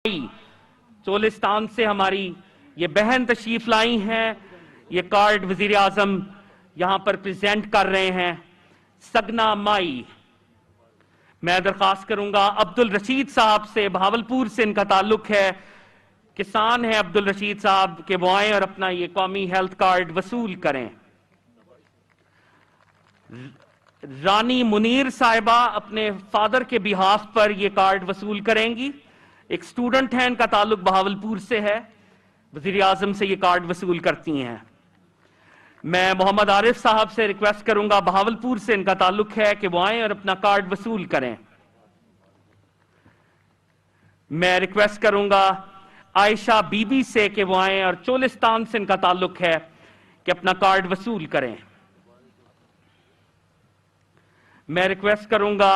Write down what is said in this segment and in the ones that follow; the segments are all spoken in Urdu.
چولستان سے ہماری یہ بہن تشریف لائی ہیں. یہ کارڈ وزیر اعظم یہاں پر پریزنٹ کر رہے ہیں. سگنا مائی. میں درخواست کروں گا عبد الرشید صاحب سے، بہاولپور سے ان کا تعلق ہے، کسان ہیں عبد الرشید صاحب، کہ وہ آئیں اور اپنا یہ قومی ہیلتھ کارڈ وصول کریں. رانی منیر صاحبہ اپنے فادر کے بیہاف پر یہ کارڈ وصول کریں گی. ایک سٹوڈنٹ ہیں، ان کا تعلق بہاولپور سے ہے، وزیر اعظم سے یہ کارڈ وصول کرتی ہیں. میں محمد عارف صاحب سے ریکویسٹ کروں گا، بہاولپور سے ان کا تعلق ہے، کہ وہ آئیں اور اپنا کارڈ وصول کریں. میں ریکویسٹ کروں گا عائشہ بی بی سے کہ وہ آئیں، اور چولستان سے ان کا تعلق ہے، کہ اپنا کارڈ وصول کریں. میں ریکویسٹ کروں گا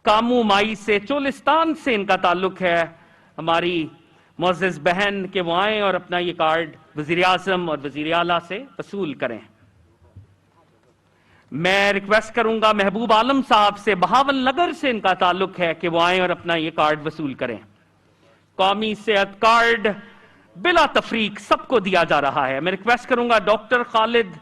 کامو مائی سے، چولستان سے ان کا تعلق ہے، ہماری معزز بہن، کہ وہ آئیں اور اپنا یہ کارڈ وزیر اعظم اور وزیر اعلیٰ سے وصول کریں. میں ریکویسٹ کروں گا محبوب عالم صاحب سے، بہاول نگر سے ان کا تعلق ہے، کہ وہ آئیں اور اپنا یہ کارڈ وصول کریں. قومی صحت کارڈ بلا تفریق سب کو دیا جا رہا ہے. میں ریکویسٹ کروں گا ڈاکٹر خالد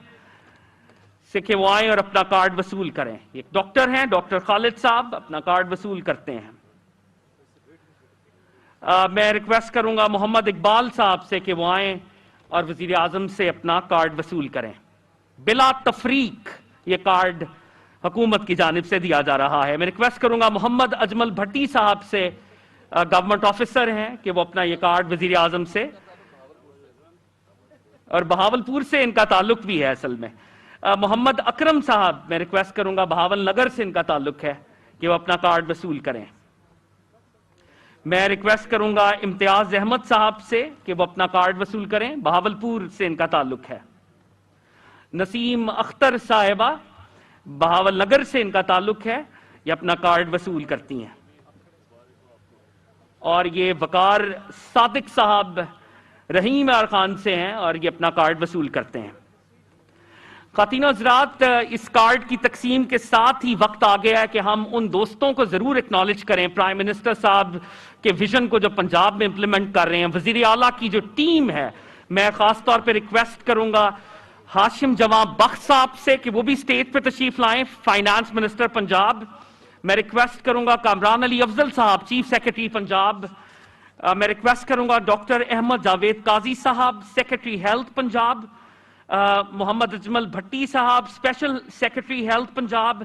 سے کہ وہ آئیں اور اپنا کارڈ وصول کریں. ایک ڈاکٹر ہیں، ڈاکٹر خالد صاحب اپنا کارڈ وصول کرتے ہیں. میں ریکویسٹ کروں گا محمد اقبال صاحب سے کہ وہ آئیں اور وزیر اعظم سے اپنا کارڈ وصول کریں. بلا تفریق یہ کارڈ حکومت کی جانب سے دیا جا رہا ہے. میں ریکویسٹ کروں گا محمد اجمل بھٹی صاحب سے، گورنمنٹ آفیسر ہیں، کہ وہ اپنا یہ کارڈ وزیر اعظم سے، اور بہاولپور سے ان کا تعلق بھی ہے اصل میں. محمد اکرم صاحب، میں ریکویسٹ کروں گا بہاول نگر سے ان کا تعلق ہے، کہ وہ اپنا کارڈ وصول کریں. میں ریکویسٹ کروں گا امتیاز احمد صاحب سے کہ وہ اپنا کارڈ وصول کریں، بہاولپور سے ان کا تعلق ہے. نسیم اختر صاحبہ، بہاول نگر سے ان کا تعلق ہے، یہ اپنا کارڈ وصول کرتی ہیں. اور یہ وقار صادق صاحب رحیم ارخان سے ہیں، اور یہ اپنا کارڈ وصول کرتے ہیں. خواتین و حضرات، اس کارڈ کی تقسیم کے ساتھ ہی وقت آ گیا ہے کہ ہم ان دوستوں کو ضرور اکنالج کریں، پرائم منسٹر صاحب کے ویژن کو جو پنجاب میں امپلیمنٹ کر رہے ہیں، وزیر اعلیٰ کی جو ٹیم ہے. میں خاص طور پہ ریکویسٹ کروں گا ہاشم جواں بخش صاحب سے کہ وہ بھی اسٹیج پہ تشریف لائیں، فائنانس منسٹر پنجاب. میں ریکویسٹ کروں گا کامران علی افضل صاحب، چیف سیکرٹری پنجاب. میں ریکویسٹ کروں گا doctor Ahmad Javed Qazi sahib, secretary health Punjab. Muhammad Ajmal Bhatti sahib, special secretary health Punjab.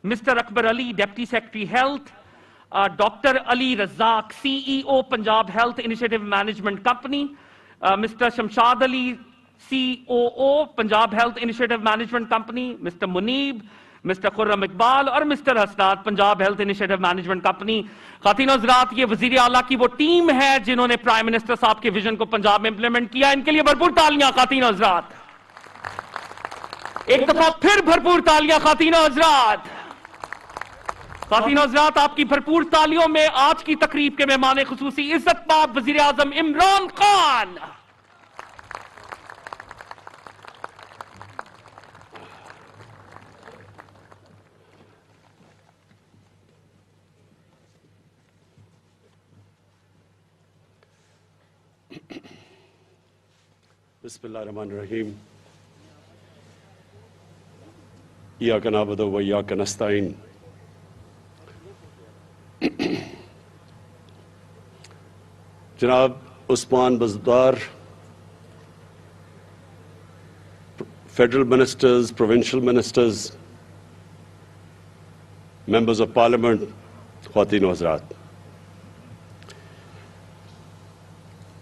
Mister Akbar Ali, deputy secretary health. Doctor Ali Razzaq, C E O Punjab health initiative management company. Mister Shamshad Ali, C O O Punjab health initiative management company. Mister Muneeb, mister Khurram Iqbal اور mister Hasnat, Punjab health initiative management company. خواتین و حضرات، یہ وزیر اعلیٰ کی وہ ٹیم ہے جنہوں نے پرائم منسٹر صاحب کے ویژن کو پنجاب میں امپلیمنٹ کیا. ان کے لیے بھرپور تالیاں خواتین و حضرات. ایک دفعہ پھر بھرپور تالیاں خواتین و حضرات. خواتین و حضرات، آپ کی بھرپور تالیوں میں آج کی تقریب کے مہمان خصوصی عزت مآب وزیر اعظم عمران خان. بسم اللہ الرحمن الرحیم. ایاک نعبد و ایاک نستعین. جناب Usman Buzdar, federal ministers, provincial ministers, members of parliament, خواتین و حضرات،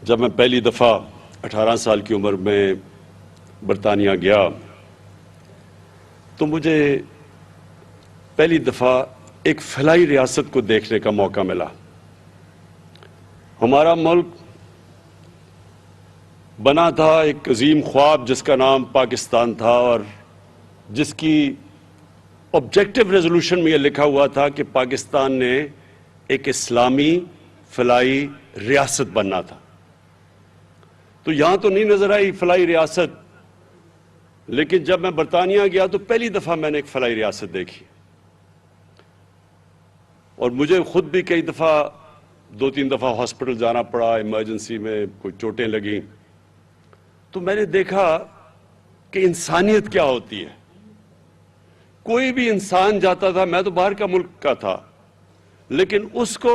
جب میں پہلی دفعہ 18 سال کی عمر میں برطانیہ گیا تو مجھے پہلی دفعہ ایک فلاحی ریاست کو دیکھنے کا موقع ملا. ہمارا ملک بنا تھا ایک عظیم خواب جس کا نام پاکستان تھا، اور جس کی آبجیکٹو ریزولوشن میں یہ لکھا ہوا تھا کہ پاکستان نے ایک اسلامی فلاحی ریاست بننا تھا. تو یہاں تو نہیں نظر آئی فلاحی ریاست، لیکن جب میں برطانیہ گیا تو پہلی دفعہ میں نے ایک فلاحی ریاست دیکھی. اور مجھے خود بھی کئی دفعہ 2-3 دفعہ ہاسپٹل جانا پڑا, ایمرجنسی میں کوئی چوٹیں لگیں, تو میں نے دیکھا کہ انسانیت کیا ہوتی ہے. کوئی بھی انسان جاتا تھا, میں تو باہر کا ملک کا تھا, لیکن اس کو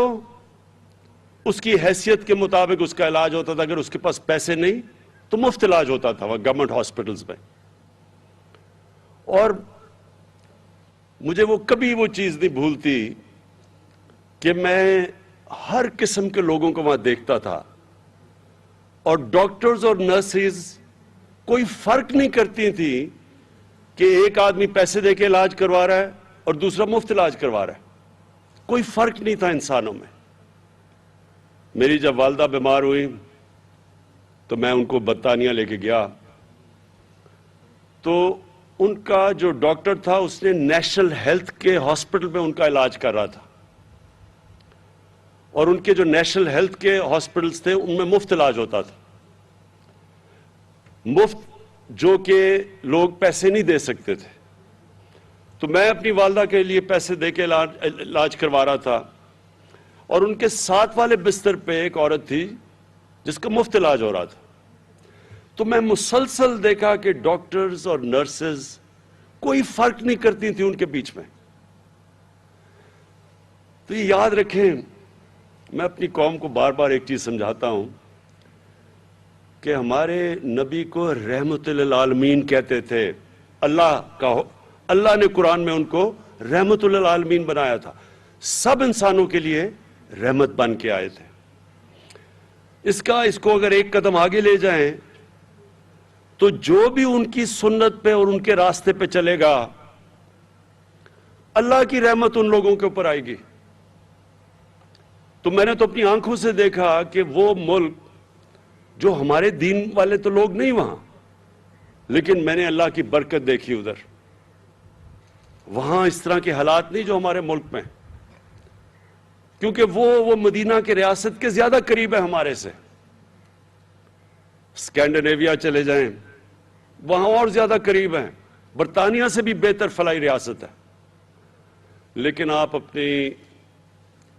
اس کی حیثیت کے مطابق اس کا علاج ہوتا تھا. اگر اس کے پاس پیسے نہیں تو مفت علاج ہوتا تھا وہ گورنمنٹ ہاسپٹلز میں. اور مجھے وہ کبھی وہ چیز نہیں بھولتی کہ میں ہر قسم کے لوگوں کو وہاں دیکھتا تھا, اور ڈاکٹرز اور نرسز کوئی فرق نہیں کرتی تھی کہ ایک آدمی پیسے دے کے علاج کروا رہا ہے اور دوسرا مفت علاج کروا رہا ہے. کوئی فرق نہیں تھا انسانوں میں. میری جب والدہ بیمار ہوئی تو میں ان کو برطانیہ لے کے گیا, تو ان کا جو ڈاکٹر تھا اس نے نیشنل ہیلتھ کے ہاسپٹل میں ان کا علاج کر رہا تھا, اور ان کے جو نیشنل ہیلتھ کے ہاسپٹلز تھے ان میں مفت علاج ہوتا تھا. مفت جو کہ لوگ پیسے نہیں دے سکتے تھے. تو میں اپنی والدہ کے لیے پیسے دے کے علاج کروا رہا تھا, اور ان کے ساتھ والے بستر پہ ایک عورت تھی جس کا مفت علاج ہو رہا تھا. تو میں مسلسل دیکھا کہ ڈاکٹرز اور نرسز کوئی فرق نہیں کرتی تھی ان کے بیچ میں. تو یہ یاد رکھیں, میں اپنی قوم کو بار بار ایک چیز سمجھاتا ہوں کہ ہمارے نبی کو رحمت للعالمین کہتے تھے. اللہ نے قرآن میں ان کو رحمت للعالمین بنایا تھا. سب انسانوں کے لیے رحمت بن کے آئے تھے. اس کو اگر ایک قدم آگے لے جائیں تو جو بھی ان کی سنت پہ اور ان کے راستے پہ چلے گا, اللہ کی رحمت ان لوگوں کے اوپر آئے گی. تو میں نے تو اپنی آنکھوں سے دیکھا کہ وہ ملک جو ہمارے دین والے تو لوگ نہیں وہاں, لیکن میں نے اللہ کی برکت دیکھی ادھر. وہاں اس طرح کے حالات نہیں جو ہمارے ملک میں, کیونکہ وہ مدینہ کے ریاست کے زیادہ قریب ہے ہمارے سے. اسکینڈینیویا چلے جائیں, وہاں اور زیادہ قریب ہیں. برطانیہ سے بھی بہتر فلاحی ریاست ہے. لیکن آپ اپنی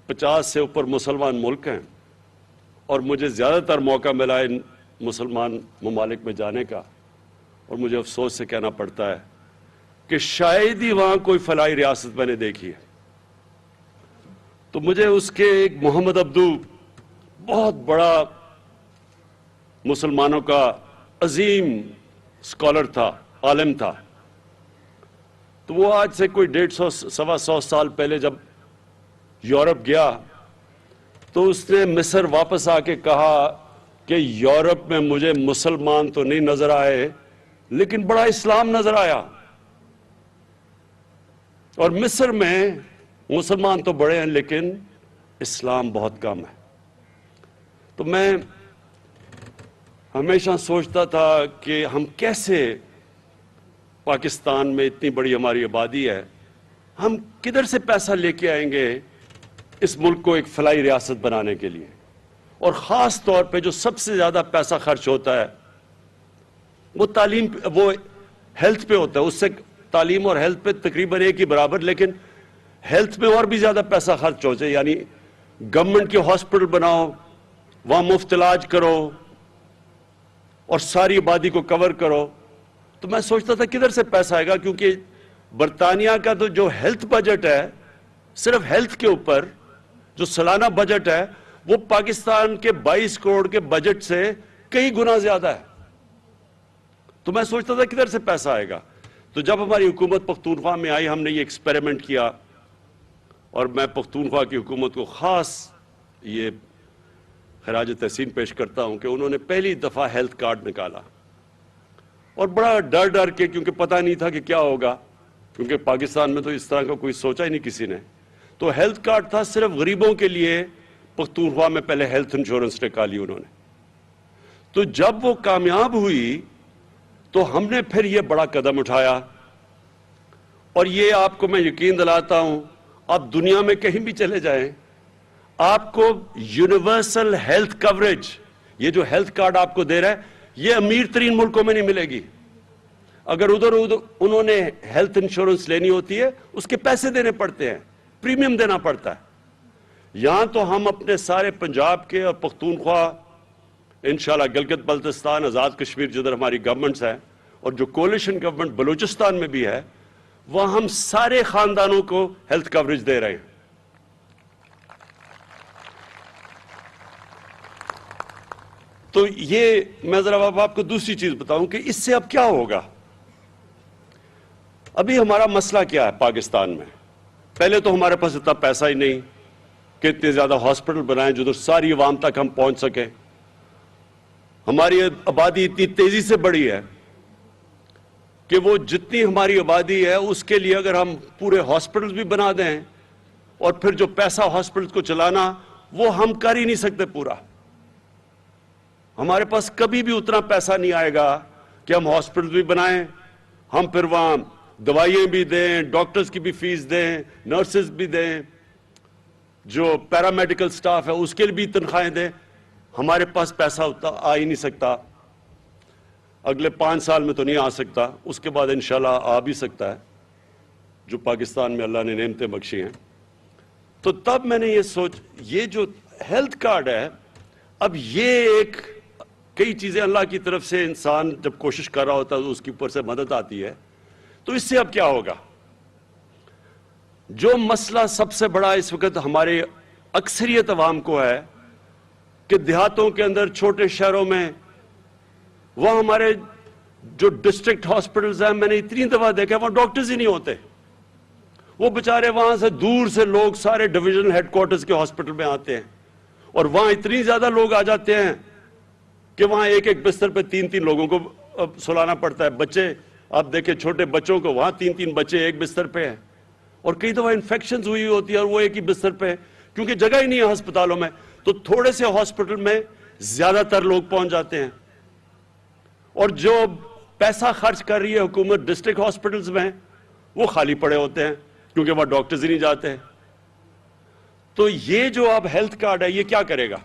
50 سے اوپر مسلمان ملک ہیں, اور مجھے زیادہ تر موقع ملا ان مسلمان ممالک میں جانے کا, اور مجھے افسوس سے کہنا پڑتا ہے کہ شاید ہی وہاں کوئی فلاحی ریاست میں نے دیکھی ہے. تو مجھے اس کے ایک محمد عبدو بہت بڑا مسلمانوں کا عظیم اسکالر تھا, عالم تھا. تو وہ آج سے کوئی 150-125 سال پہلے جب یورپ گیا تو اس نے مصر واپس آ کے کہا کہ یورپ میں مجھے مسلمان تو نہیں نظر آئے لیکن بڑا اسلام نظر آیا, اور مصر میں مسلمان تو بڑے ہیں لیکن اسلام بہت کم ہے. تو میں ہمیشہ سوچتا تھا کہ ہم کیسے, پاکستان میں اتنی بڑی ہماری آبادی ہے, ہم کدھر سے پیسہ لے کے آئیں گے اس ملک کو ایک فلاحی ریاست بنانے کے لیے. اور خاص طور پہ جو سب سے زیادہ پیسہ خرچ ہوتا ہے وہ وہ ہیلتھ پہ ہوتا ہے. اس سے تعلیم اور ہیلتھ پہ تقریباً ایک ہی برابر, لیکن ہیلتھ پہ اور بھی زیادہ پیسہ خرچ ہو جائے. یعنی گورنمنٹ کے ہاسپٹل بناؤ, وہاں مفت علاج کرو اور ساری آبادی کو کور کرو. تو میں سوچتا تھا کدھر سے پیسہ آئے گا, کیونکہ برطانیہ کا تو جو ہیلتھ بجٹ ہے, صرف ہیلتھ کے اوپر جو سالانہ بجٹ ہے, وہ پاکستان کے 22 کروڑ کے بجٹ سے کئی گنا زیادہ ہے. تو میں سوچتا تھا کدھر سے پیسہ آئے گا. تو جب ہماری حکومت پختونخوا میں آئی, ہم نے یہ ایکسپیریمنٹ کیا, اور میں پختونخوا کی حکومت کو خاص یہ خراج تحسین پیش کرتا ہوں کہ انہوں نے پہلی دفعہ ہیلتھ کارڈ نکالا, اور بڑا ڈر کے, کیونکہ پتہ نہیں تھا کہ کیا ہوگا, کیونکہ پاکستان میں تو اس طرح کا کوئی سوچا ہی نہیں کسی نے. تو ہیلتھ کارڈ تھا صرف غریبوں کے لیے. پختونخوا میں پہلے ہیلتھ انشورنس نکالی انہوں نے. تو جب وہ کامیاب ہوئی تو ہم نے پھر یہ بڑا قدم اٹھایا, اور یہ آپ کو میں یقین دلاتا ہوں, آپ دنیا میں کہیں بھی چلے جائیں, آپ کو یونیورسل ہیلتھ کوریج, یہ جو ہیلتھ کارڈ آپ کو دے رہا ہے, یہ امیر ترین ملکوں میں نہیں ملے گی. اگر ادھر انہوں نے ہیلتھ انشورنس لینی ہوتی ہے, اس کے پیسے دینے پڑتے ہیں, پریمیم دینا پڑتا ہے. یہاں تو ہم اپنے سارے پنجاب کے اور پختونخوا، انشاءاللہ گلگت بلتستان، آزاد کشمیر جدھر ہماری گورنمنٹس ہیں، اور جو کولیشن گورنمنٹ بلوچستان میں بھی ہے، وہاں ہم سارے خاندانوں کو ہیلتھ کوریج دے رہے ہیں۔ تو یہ میں ذرا اب آپ کو دوسری چیز بتاؤں کہ اس سے اب کیا ہوگا۔ ابھی ہمارا مسئلہ کیا ہے پاکستان میں؟ پہلے تو ہمارے پاس اتنا پیسہ ہی نہیں کہ اتنے زیادہ ہاسپٹل بنائیں جو ساری عوام تک ہم پہنچ سکیں۔ ہماری آبادی اتنی تیزی سے بڑھی ہے کہ وہ جتنی ہماری آبادی ہے اس کے لیے اگر ہم پورے ہاسپٹل بھی بنا دیں اور پھر جو پیسہ ہاسپٹل کو چلانا وہ ہم کر ہی نہیں سکتے پورا۔ ہمارے پاس کبھی بھی اتنا پیسہ نہیں آئے گا کہ ہم ہاسپٹل بھی بنائیں، ہم پھر وہاں دوائیں بھی دیں، ڈاکٹرز کی بھی فیس دیں، نرسز بھی دیں، جو پیرامیڈیکل سٹاف ہے اس کے لیے بھی تنخواہیں دیں۔ ہمارے پاس پیسہ اتنا آ ہی نہیں سکتا، اگلے 5 سال میں تو نہیں آ سکتا، اس کے بعد انشاءاللہ آ بھی سکتا ہے جو پاکستان میں اللہ نے نعمتیں بخشی ہیں۔ تو تب میں نے یہ جو ہیلتھ کارڈ ہے، اب یہ کئی چیزیں اللہ کی طرف سے انسان جب کوشش کر رہا ہوتا ہے تو اس کے اوپر سے مدد آتی ہے۔ تو اس سے اب کیا ہوگا؟ جو مسئلہ سب سے بڑا اس وقت ہمارے اکثریت عوام کو ہے کہ دیہاتوں کے اندر، چھوٹے شہروں میں، وہاں ہمارے جو ڈسٹرکٹ ہاسپٹلز ہیں، میں نے اتنی دفعہ دیکھا وہاں ڈاکٹرز ہی نہیں ہوتے۔ وہ بیچارے وہاں سے دور سے لوگ سارے ڈویژن ہیڈ کوارٹرز کے ہاسپٹل میں آتے ہیں، اور وہاں اتنی زیادہ لوگ آ جاتے ہیں کہ وہاں ایک بستر پہ 3 لوگوں کو سلانا پڑتا ہے۔ بچے آپ دیکھیں، چھوٹے بچوں کو وہاں 3 بچے ایک بستر پہ ہیں، اور کئی دفعہ انفیکشنز ہوئی ہوتی ہے اور وہ ایک ہی بستر پہ ہے کیونکہ جگہ ہی نہیں ہے ہسپتالوں میں۔ تو تھوڑے سے ہاسپٹل میں زیادہ تر لوگ پہنچ جاتے ہیں، اور جو پیسہ خرچ کر رہی ہے حکومت ڈسٹرکٹ ہاسپٹلز میں وہ خالی پڑے ہوتے ہیں کیونکہ وہاں ڈاکٹرز ہی نہیں جاتے ہیں۔ تو یہ جو اب ہیلتھ کارڈ ہے یہ کیا کرے گا؟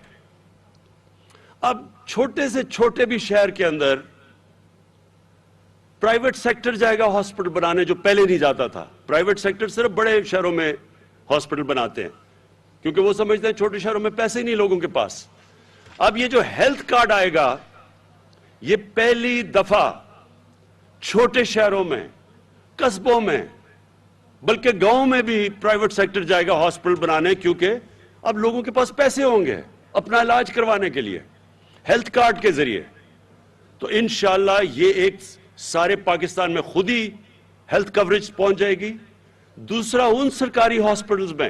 اب چھوٹے سے چھوٹے بھی شہر کے اندر پرائیویٹ سیکٹر جائے گا ہاسپٹل بنانے، جو پہلے نہیں جاتا تھا۔ پرائیویٹ سیکٹر صرف بڑے شہروں میں ہاسپٹل بناتے ہیں کیونکہ وہ سمجھتے ہیں چھوٹے شہروں میں پیسے ہی نہیں لوگوں کے پاس۔ اب یہ جو ہیلتھ کارڈ آئے گا، یہ پہلی دفعہ چھوٹے شہروں میں، قصبوں میں، بلکہ گاؤں میں بھی پرائیویٹ سیکٹر جائے گا ہاسپٹل بنانے، کیونکہ اب لوگوں کے پاس پیسے ہوں گے اپنا علاج کروانے کے لیے ہیلتھ کارڈ کے ذریعے۔ تو انشاءاللہ یہ ایک سارے پاکستان میں خود ہی ہیلتھ کوریج پہنچ جائے گی۔ دوسرا، ان سرکاری ہاسپٹلز میں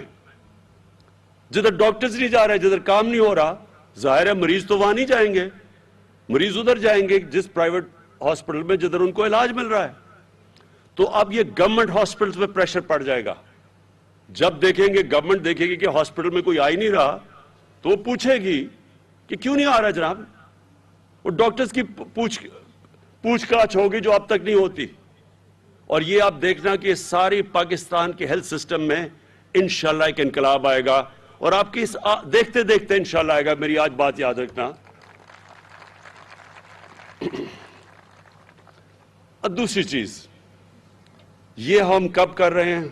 جدھر ڈاکٹرز نہیں جا رہے، جدھر کام نہیں ہو رہا، ظاہر ہے مریض تو وہاں نہیں جائیں گے، مریض ادھر جائیں گے جس پرائیویٹ ہاسپٹل میں جدھر ان کو علاج مل رہا ہے۔ تو اب یہ گورنمنٹ ہاسپٹلز میں پریشر پڑ جائے گا۔ جب دیکھیں گے، گورنمنٹ دیکھے گی کہ ہاسپٹل میں کوئی آ ہی نہیں رہا، تو وہ پوچھے گی کہ کیوں نہیں آ رہا جناب؟ وہ ڈاکٹرز کی پوچھ گاچھ ہوگی جو اب تک نہیں ہوتی۔ اور یہ آپ دیکھنا کہ ساری پاکستان کے ہیلتھ سسٹم میں انشاءاللہ ایک انقلاب آئے گا، اور آپ کی دیکھتے دیکھتے انشاءاللہ آئے گا۔ میری آج بات یاد رکھنا۔ دوسری چیز، یہ ہم کب کر رہے ہیں؟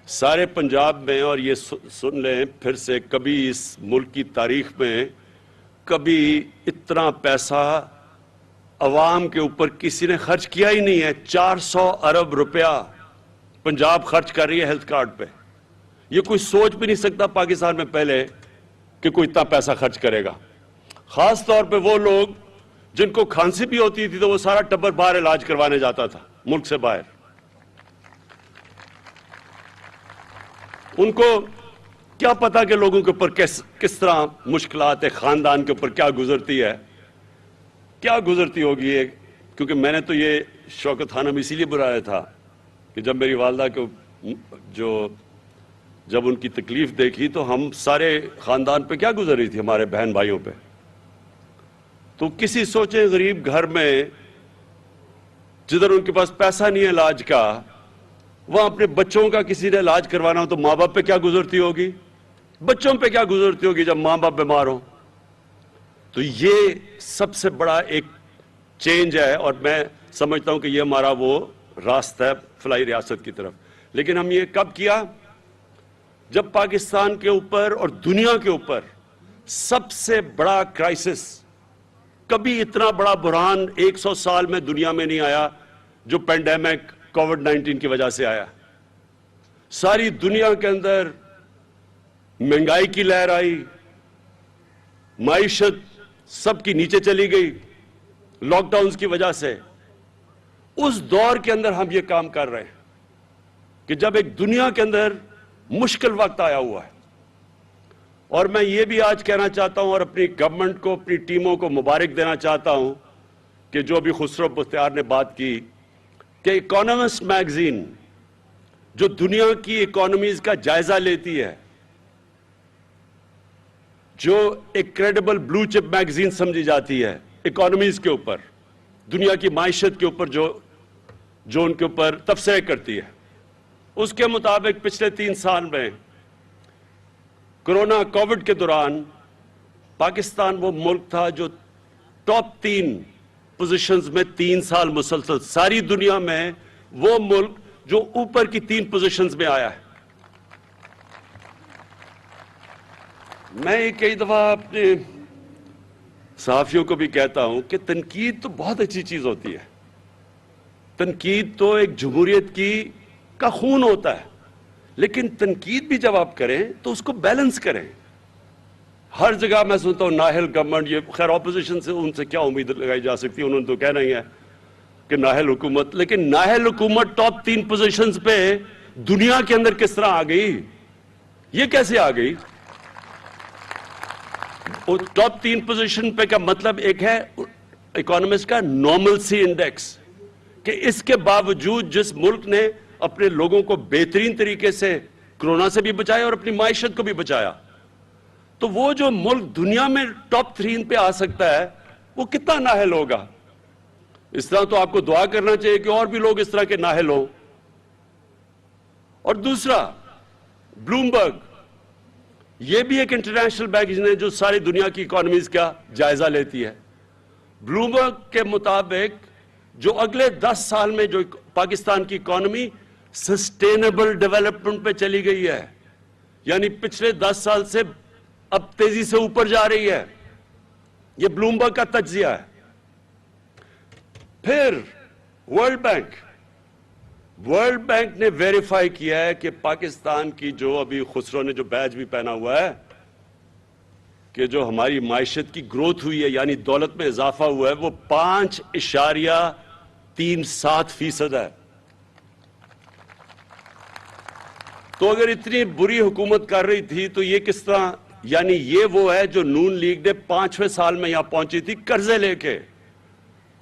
سارے پنجاب میں، اور یہ سن لیں پھر سے، کبھی اس ملک کی تاریخ میں کبھی اتنا پیسہ عوام کے اوپر کسی نے خرچ کیا ہی نہیں ہے۔ 400 ارب روپیہ پنجاب خرچ کر رہی ہے ہیلتھ کارڈ پہ۔ یہ کوئی سوچ بھی نہیں سکتا پاکستان میں پہلے کہ کوئی اتنا پیسہ خرچ کرے گا۔ خاص طور پہ وہ لوگ جن کو کھانسی بھی ہوتی تھی تو وہ سارا ٹبر باہر علاج کروانے جاتا تھا، ملک سے باہر۔ ان کو کیا پتا کہ لوگوں کے اوپر کس طرح مشکلات ہے، خاندان کے اوپر کیا گزرتی ہے، کیا گزرتی ہوگی یہ۔ کیونکہ میں نے تو یہ شوکت خانم اسی لیے بلایا تھا کہ جب میری والدہ کو جب ان کی تکلیف دیکھی تو ہم سارے خاندان پہ کیا گزر رہی تھی، ہمارے بہن بھائیوں پہ۔ تو کسی سوچے غریب گھر میں جدھر ان کے پاس پیسہ نہیں ہے علاج کا، وہاں اپنے بچوں کا کسی نے علاج کروانا ہو تو ماں باپ پہ کیا گزرتی ہوگی، بچوں پہ کیا گزرتی ہوگی جب ماں باپ بیمار ہوں۔ تو یہ سب سے بڑا ایک چینج ہے، اور میں سمجھتا ہوں کہ یہ ہمارا وہ راستہ ہے فلاحی ریاست کی طرف۔ لیکن ہم یہ کب کیا؟ جب پاکستان کے اوپر اور دنیا کے اوپر سب سے بڑا کرائسس، کبھی اتنا بڑا بحران 100 سال میں دنیا میں نہیں آیا جو پینڈیمک کووڈ-19 کی وجہ سے آیا. ساری دنیا کے اندر مہنگائی کی لہر آئی، معیشت سب کی نیچے چلی گئی لاک ڈاؤنز کی وجہ سے. اس دور کے اندر ہم یہ کام کر رہے ہیں کہ جب ایک دنیا کے اندر مشکل وقت آیا ہوا ہے. اور میں یہ بھی آج کہنا چاہتا ہوں اور اپنی گورنمنٹ کو، اپنی ٹیموں کو مبارک دینا چاہتا ہوں کہ جو ابھی خسرو بختیار نے بات کی کہ اکانومسٹ میگزین جو دنیا کی اکانومیز کا جائزہ لیتی ہے، جو ایک کریڈیبل بلو چپ میگزین سمجھی جاتی ہے اکانومیز کے اوپر، دنیا کی معیشت کے اوپر جو ان کے اوپر تبصرے کرتی ہے، اس کے مطابق پچھلے 3 سال میں کرونا کووڈ کے دوران پاکستان وہ ملک تھا جو ٹاپ 3 پوزیشنز میں 3 سال مسلسل، ساری دنیا میں وہ ملک جو اوپر کی 3 پوزیشنز میں آیا ہے. میں کئی دفعہ اپنے صحافیوں کو بھی کہتا ہوں کہ تنقید تو بہت اچھی چیز ہوتی ہے. تنقید تو ایک جمہوریت کا خون ہوتا ہے، لیکن تنقید بھی جب آپ کریں تو اس کو بیلنس کریں. ہر جگہ میں سنتا ہوں نااہل گورنمنٹ، یہ خیر اپوزیشن سے ان سے کیا امید لگائی جا سکتی ہے، انہوں نے تو کہنا ہی ہے کہ نااہل حکومت. لیکن نااہل حکومت ٹاپ 3 پوزیشنز پہ دنیا کے اندر کس طرح آ گئی؟ یہ کیسے آ گئی؟ ٹاپ 3 پوزیشن پہ کا مطلب ایک ہے اکانومسٹ کا نارملسی انڈیکس، کہ اس کے باوجود جس ملک نے اپنے لوگوں کو بہترین طریقے سے کرونا سے بھی بچایا اور اپنی معیشت کو بھی بچایا، تو وہ جو ملک دنیا میں ٹاپ 3 پہ آ سکتا ہے وہ کتنا نااہل ہوگا؟ اس طرح تو آپ کو دعا کرنا چاہیے کہ اور بھی لوگ اس طرح کے نااہل ہوں. اور دوسرا، بلومبرگ، یہ بھی ایک انٹرنیشنل میگزین ہے جو ساری دنیا کی اکانومیز کا جائزہ لیتی ہے. بلومبرگ کے مطابق جو اگلے 10 سال میں جو پاکستان کی اکانومی سسٹینیبل ڈیولپمنٹ پہ چلی گئی ہے، یعنی پچھلے 10 سال سے اب تیزی سے اوپر جا رہی ہے. یہ بلومبرگ کا تجزیہ ہے. پھر ورلڈ بینک نے ویریفائی کیا ہے کہ پاکستان کی جو ابھی خسرو نے جو بیج بھی پہنا ہوا ہے کہ جو ہماری معیشت کی گروتھ ہوئی ہے یعنی دولت میں اضافہ ہوا ہے وہ 5.37% ہے. تو اگر اتنی بری حکومت کر رہی تھی تو یہ کس طرح، یعنی یہ وہ ہے جو نون لیگ نے 5ویں سال میں یہاں پہنچی تھی قرضے لے کے،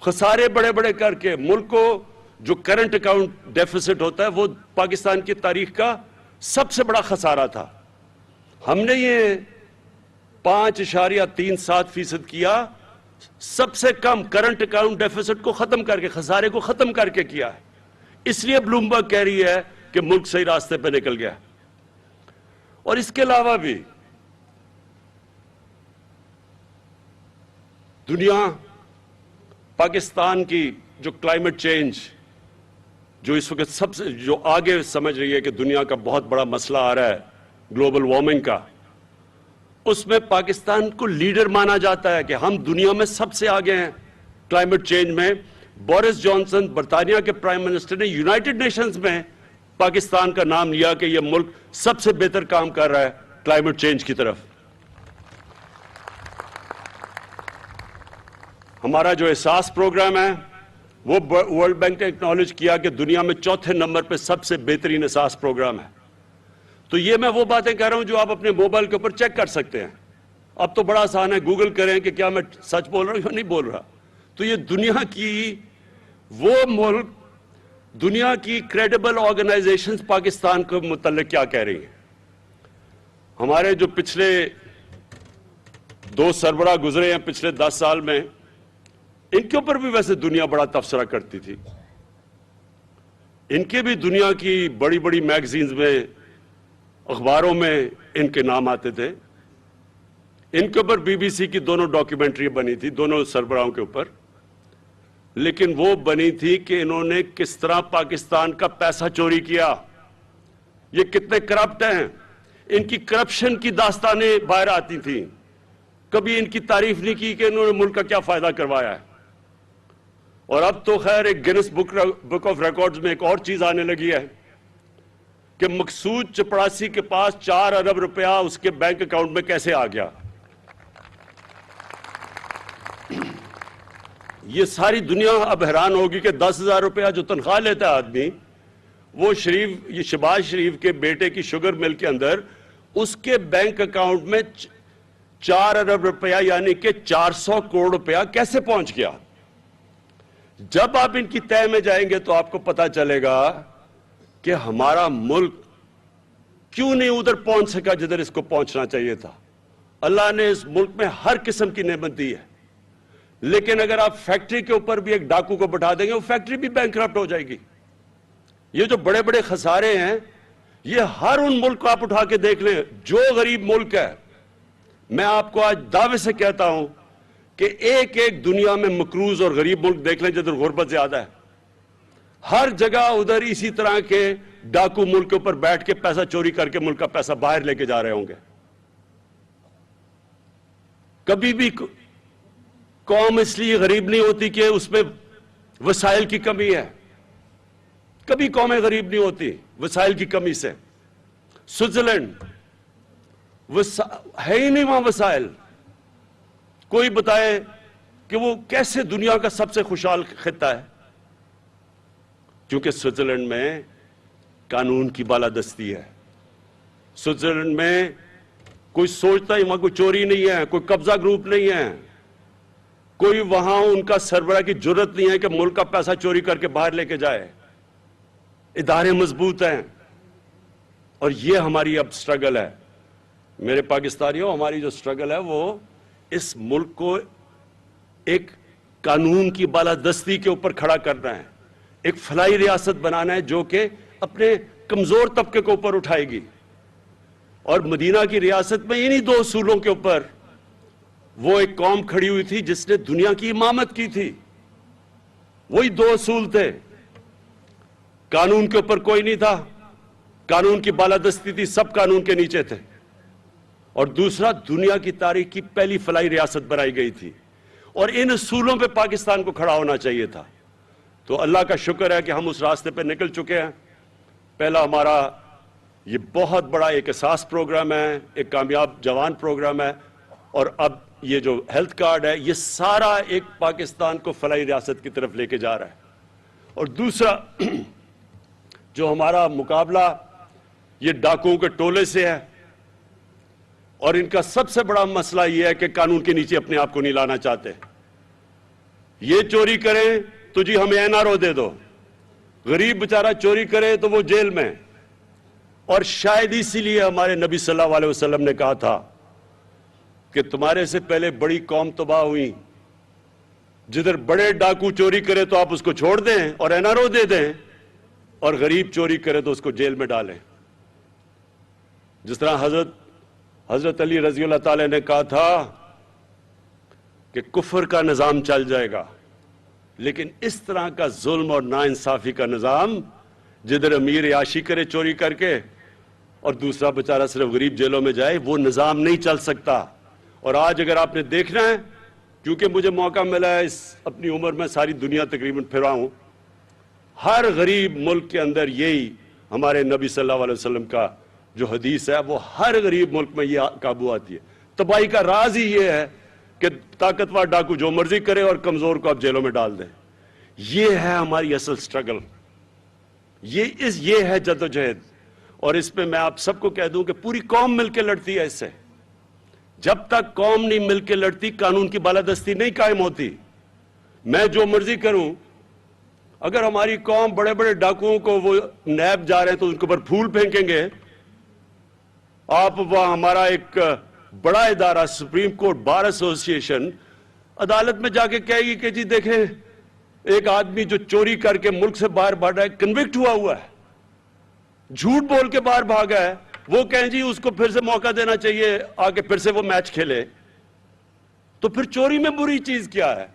خسارے بڑے بڑے کر کے. ملک کو جو کرنٹ اکاؤنٹ ڈیفیسٹ ہوتا ہے وہ پاکستان کی تاریخ کا سب سے بڑا خسارہ تھا. ہم نے یہ 5.37% کیا، سب سے کم کرنٹ اکاؤنٹ ڈیفیسٹ کو ختم کر کے، خسارے کو ختم کر کے کیا ہے. اس لیے بلومبرگ کہہ رہی ہے کہ ملک صحیح راستے پہ نکل گیا. اور اس کے علاوہ بھی دنیا پاکستان کی جو کلائمیٹ چینج جو اس وقت سب سے جو آگے سمجھ رہی ہے کہ دنیا کا بہت بڑا مسئلہ آ رہا ہے گلوبل وارمنگ کا، اس میں پاکستان کو لیڈر مانا جاتا ہے کہ ہم دنیا میں سب سے آگے ہیں کلائمیٹ چینج میں. بورس جانسن برطانیہ کے پرائم منسٹر نے یونائٹڈ نیشنز میں پاکستان کا نام لیا کہ یہ ملک سب سے بہتر کام کر رہا ہے کلائمیٹ چینج کی طرف. ہمارا جو احساس پروگرام ہے وہ ورلڈ بینک نے اکنالج کیا کہ دنیا میں 4تھے نمبر پہ سب سے بہترین احساس پروگرام ہے. تو یہ میں وہ باتیں کہہ رہا ہوں جو آپ اپنے موبائل کے اوپر چیک کر سکتے ہیں. اب تو بڑا آسان ہے، گوگل کریں کہ کیا میں سچ بول رہا ہوں یا نہیں بول رہا. تو یہ دنیا کی وہ ملک، دنیا کی کریڈیبل آرگنائزیشنز پاکستان کو متعلق کیا کہہ رہی ہیں. ہمارے جو پچھلے 2 سربراہ گزرے ہیں پچھلے 10 سال میں، ان کے اوپر بھی ویسے دنیا بڑا تبصرہ کرتی تھی. ان کے بھی دنیا کی بڑی بڑی میگزینز میں، اخباروں میں ان کے نام آتے تھے. ان کے اوپر بی بی سی کی دونوں ڈاکیومنٹری بنی تھی دونوں سربراہوں کے اوپر، لیکن وہ بنی تھی کہ انہوں نے کس طرح پاکستان کا پیسہ چوری کیا، یہ کتنے کرپٹ ہیں. ان کی کرپشن کی داستانیں باہر آتی تھیں. کبھی ان کی تعریف نہیں کی کہ انہوں نے ملک کا کیا فائدہ کروایا ہے. اور اب تو خیر ایک گینس بک آف ریکارڈز میں ایک اور چیز آنے لگی ہے کہ مقصود چپڑاسی کے پاس 4 ارب روپیہ اس کے بینک اکاؤنٹ میں کیسے آ گیا. یہ ساری دنیا اب حیران ہوگی کہ 10,000 روپیہ جو تنخواہ لیتا ہے آدمی, وہ یہ شہباز شریف کے بیٹے کی شوگر مل کے اندر اس کے بینک اکاؤنٹ میں 4 ارب روپیہ یعنی کہ 400 کروڑ روپیہ کیسے پہنچ گیا. جب آپ ان کی تہ میں جائیں گے تو آپ کو پتا چلے گا کہ ہمارا ملک کیوں نہیں ادھر پہنچ سکا جدھر اس کو پہنچنا چاہیے تھا. اللہ نے اس ملک میں ہر قسم کی نعمت دی ہے, لیکن اگر آپ فیکٹری کے اوپر بھی ایک ڈاکو کو بٹھا دیں گے, وہ فیکٹری بھی بینکرپٹ ہو جائے گی. یہ جو بڑے بڑے خسارے ہیں, یہ ہر ان ملک کو آپ اٹھا کے دیکھ لیں جو غریب ملک ہے. میں آپ کو آج دعوے سے کہتا ہوں کہ ایک دنیا میں مقروض اور غریب ملک دیکھ لیں جدھر غربت زیادہ ہے. ہر جگہ ادھر اسی طرح کے ڈاکو ملک کے اوپر بیٹھ کے پیسہ چوری کر کے ملک کا پیسہ باہر لے کے جا رہے ہوں گے. کبھی بھی قوم اس لیے غریب نہیں ہوتی کہ اس میں وسائل کی کمی ہے. کبھی قومیں غریب نہیں ہوتی وسائل کی کمی سے. سوئٹزرلینڈ ہے ہی نہیں وہاں وسائل. کوئی بتائے کہ وہ کیسے دنیا کا سب سے خوشحال خطہ ہے. کیونکہ سوئٹزرلینڈ میں قانون کی بالادستی ہے. سوئٹزرلینڈ میں کوئی سوچتا ہی وہاں کوئی چوری نہیں ہے, کوئی قبضہ گروپ نہیں ہے, کوئی وہاں ان کا سربراہ کی جرت نہیں ہے کہ ملک کا پیسہ چوری کر کے باہر لے کے جائے. ادارے مضبوط ہیں. اور یہ ہماری اب سٹرگل ہے میرے پاکستانیوں. ہماری جو سٹرگل ہے وہ اس ملک کو ایک قانون کی بالادستی کے اوپر کھڑا کرنا ہے, ایک فلاحی ریاست بنانا ہے جو کہ اپنے کمزور طبقے کو اوپر اٹھائے گی. اور مدینہ کی ریاست میں انہی 2 اصولوں کے اوپر وہ ایک قوم کھڑی ہوئی تھی جس نے دنیا کی امامت کی تھی. وہی 2 اصول تھے. قانون کے اوپر کوئی نہیں تھا, قانون کی بالادستی تھی, سب قانون کے نیچے تھے. اور دوسرا, دنیا کی تاریخ کی پہلی فلاحی ریاست بنائی گئی تھی. اور ان اصولوں پہ پاکستان کو کھڑا ہونا چاہیے تھا. تو اللہ کا شکر ہے کہ ہم اس راستے پہ نکل چکے ہیں. پہلا ہمارا یہ بہت بڑا ایک اساس پروگرام ہے, ایک کامیاب جوان پروگرام ہے, اور اب یہ جو ہیلتھ کارڈ ہے یہ سارا ایک پاکستان کو فلاحی ریاست کی طرف لے کے جا رہا ہے. اور دوسرا جو ہمارا مقابلہ یہ ڈاکوؤں کے ٹولے سے ہے, اور ان کا سب سے بڑا مسئلہ یہ ہے کہ قانون کے نیچے اپنے آپ کو نہیں لانا چاہتے. یہ چوری کریں تو جی ہمیں NRO دے دو, غریب بیچارہ چوری کرے تو وہ جیل میں. اور شاید اسی لیے ہمارے نبی صلی اللہ علیہ وسلم نے کہا تھا کہ تمہارے سے پہلے بڑی قوم تباہ ہوئی, جدھر بڑے ڈاکو چوری کرے تو آپ اس کو چھوڑ دیں اور NRO دے دیں, اور غریب چوری کرے تو اس کو جیل میں ڈالیں. جس طرح حضرت علی رضی اللہ تعالی نے کہا تھا کہ کفر کا نظام چل جائے گا, لیکن اس طرح کا ظلم اور ناانصافی کا نظام جدھر امیر عیاشی کرے چوری کر کے اور دوسرا بیچارہ صرف غریب جیلوں میں جائے, وہ نظام نہیں چل سکتا. اور آج اگر آپ نے دیکھنا ہے, کیونکہ مجھے موقع ملا ہے اس اپنی عمر میں ساری دنیا تقریباً پھرا ہوں, ہر غریب ملک کے اندر یہی ہمارے نبی صلی اللہ علیہ وسلم کا جو حدیث ہے وہ ہر غریب ملک میں یہ قابو آتی ہے. تباہی کا راز ہی یہ ہے کہ طاقتور ڈاکو جو مرضی کرے اور کمزور کو آپ جیلوں میں ڈال دیں. یہ ہے ہماری اصل سٹرگل, یہ ہے جدوجہد. اور اس پہ میں آپ سب کو کہہ دوں کہ پوری قوم مل کے لڑتی ہے اس سے. جب تک قوم نہیں مل کے لڑتی قانون کی بالادستی نہیں قائم ہوتی. میں جو مرضی کروں, اگر ہماری قوم بڑے بڑے ڈاکوؤں کو وہ نیب جا رہے ہیں تو ان کے اوپر پھول پھینکیں گے. آپ وہاں ہمارا ایک بڑا ادارہ سپریم کورٹ بار ایسوسی ایشن عدالت میں جا کے کہے گی کہ جی دیکھیں ایک آدمی جو چوری کر کے ملک سے باہر بھاگ رہا ہے, کنوکٹ ہوا ہے, جھوٹ بول کے باہر بھاگا ہے, وہ کہیں جی اس کو پھر سے موقع دینا چاہیے آگے پھر سے وہ میچ کھیلے. تو پھر چوری میں بری چیز کیا ہے؟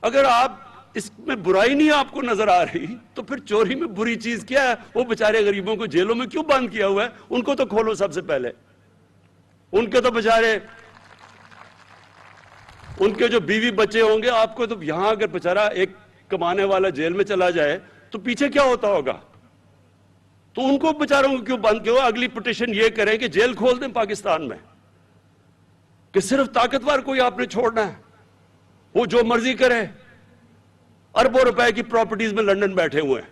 اگر آپ اس میں برائی نہیں آپ کو نظر آ رہی تو پھر چوری میں بری چیز کیا ہے؟ وہ بیچارے غریبوں کو جیلوں میں کیوں بند کیا ہوا ہے؟ ان کو تو کھولو سب سے پہلے. ان کے تو بیچارے ان کے جو بیوی بچے ہوں گے، آپ کو تو یہاں اگر بیچارہ ایک کمانے والا جیل میں چلا جائے تو پیچھے کیا ہوتا ہوگا؟ تو ان کو بیچاروں کو کیوں بند کیا؟ اگلی پٹیشن یہ کریں کہ جیل کھول دیں پاکستان میں، کہ صرف طاقتور کو ہی آپ نے چھوڑنا ہے، وہ جو مرضی کرے. اربوں روپے کی پراپرٹیز میں لندن بیٹھے ہوئے ہیں،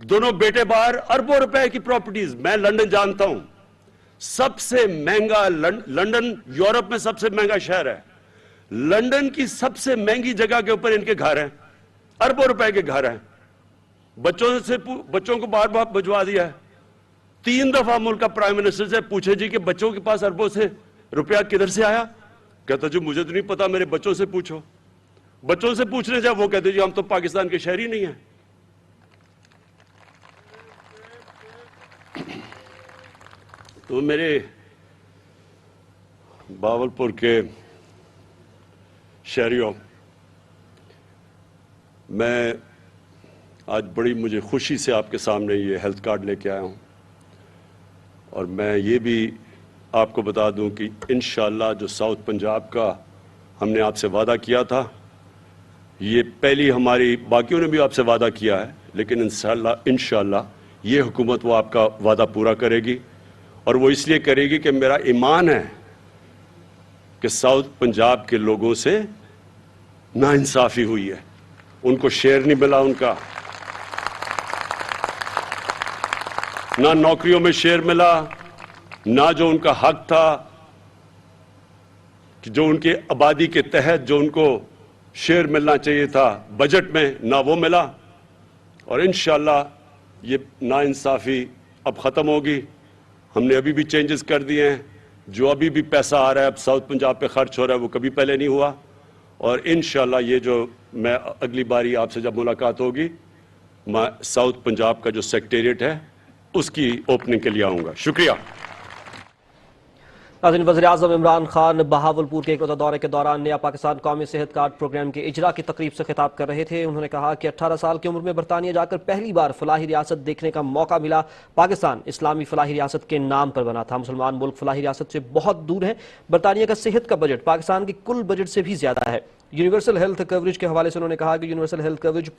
دونوں بیٹے باہر، اربوں روپے کی پراپرٹیز. میں لندن جانتا ہوں، سب سے مہنگا لندن یورپ میں سب سے مہنگا شہر ہے. لندن کی سب سے مہنگی جگہ کے اوپر ان کے گھر ہیں، اربوں روپے کے گھر ہیں. بچوں کو بار بار بھجوا دیا ہے. 3 دفعہ ملک کا پرائم منسٹر سے پوچھے جی کہ بچوں کے پاس اربوں سے روپیہ کدھر سے آیا؟ کہتا جو مجھے تو نہیں پتا، میرے بچوں سے پوچھو. بچوں سے پوچھنے جا وہ کہتے جی ہم تو پاکستان کے شہری نہیں ہیں. تو میرے بہاولپور کے شہریوں، میں آج بڑی مجھے خوشی سے آپ کے سامنے یہ ہیلتھ کارڈ لے کے آیا ہوں، اور میں یہ بھی آپ کو بتا دوں کہ انشاءاللہ جو ساؤتھ پنجاب کا ہم نے آپ سے وعدہ کیا تھا، یہ پہلی ہماری، باقیوں نے بھی آپ سے وعدہ کیا ہے، لیکن انشاءاللہ یہ حکومت وہ آپ کا وعدہ پورا کرے گی. اور وہ اس لیے کرے گی کہ میرا ایمان ہے کہ ساؤتھ پنجاب کے لوگوں سے ناانصافی ہوئی ہے، ان کو شیئر نہیں ملا، ان کا نہ نوکریوں میں شیئر ملا، نہ جو ان کا حق تھا کہ جو ان کے آبادی کے تحت جو ان کو شیئر ملنا چاہیے تھا بجٹ میں، نہ وہ ملا. اور انشاءاللہ یہ ناانصافی اب ختم ہوگی. ہم نے ابھی بھی چینجز کر دیے ہیں. جو ابھی بھی پیسہ آ رہا ہے اب ساؤتھ پنجاب پہ خرچ ہو رہا ہے وہ کبھی پہلے نہیں ہوا. اور انشاءاللہ یہ جو میں اگلی باری آپ سے جب ملاقات ہوگی، میں ساؤتھ پنجاب کا جو سیکریٹریٹ ہے اس کی اوپننگ کے لیے آؤں گا. شکریہ. ناظرین، وزیراعظم عمران خان بہاولپور کے ایک روزہ دورے کے دوران نیا پاکستان قومی صحت کارڈ پروگرام کے اجرا کی تقریب سے خطاب کر رہے تھے. انہوں نے کہا کہ 18 سال کی عمر میں برطانیہ جا کر پہلی بار فلاحی ریاست دیکھنے کا موقع ملا. پاکستان اسلامی فلاحی ریاست کے نام پر بنا تھا. مسلمان ملک فلاحی ریاست سے بہت دور ہیں. برطانیہ کا صحت کا بجٹ پاکستان کے کل بجٹ سے بھی زیادہ ہے. یونیورسل ہیلتھ کوریج کے حوالے سے انہوں نے کہا کہ یونیورسل ہیلتھ کوریج